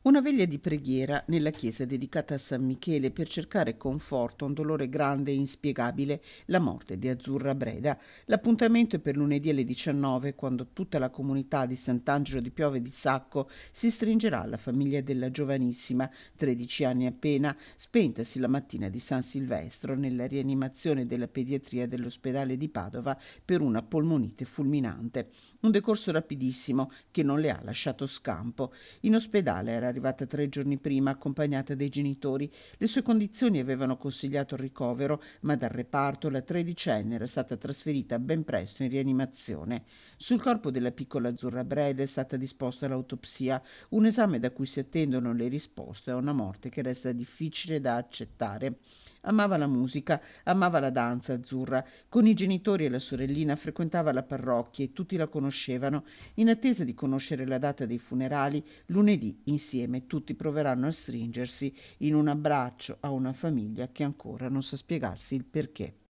Una veglia di preghiera nella chiesa dedicata a San Michele per cercare conforto a un dolore grande e inspiegabile, la morte di Azzurra Breda. L'appuntamento è per lunedì alle 19, quando tutta la comunità di Sant'Angelo di Piove di Sacco si stringerà alla famiglia della giovanissima, 13 anni appena, spentasi la mattina di San Silvestro nella rianimazione della pediatria dell'ospedale di Padova per una polmonite fulminante. Un decorso rapidissimo che non le ha lasciato scampo. In ospedale era arrivata 3 giorni prima accompagnata dai genitori. Le sue condizioni avevano consigliato il ricovero, ma dal reparto la tredicenne era stata trasferita ben presto in rianimazione. Sul corpo della piccola Azzurra Breda è stata disposta l'autopsia, un esame da cui si attendono le risposte a una morte che resta difficile da accettare. Amava la musica, amava la danza Azzurra. Con i genitori e la sorellina frequentava la parrocchia e tutti la conoscevano. In attesa di conoscere la data dei funerali, lunedì insieme tutti proveranno a stringersi in un abbraccio a una famiglia che ancora non sa spiegarsi il perché.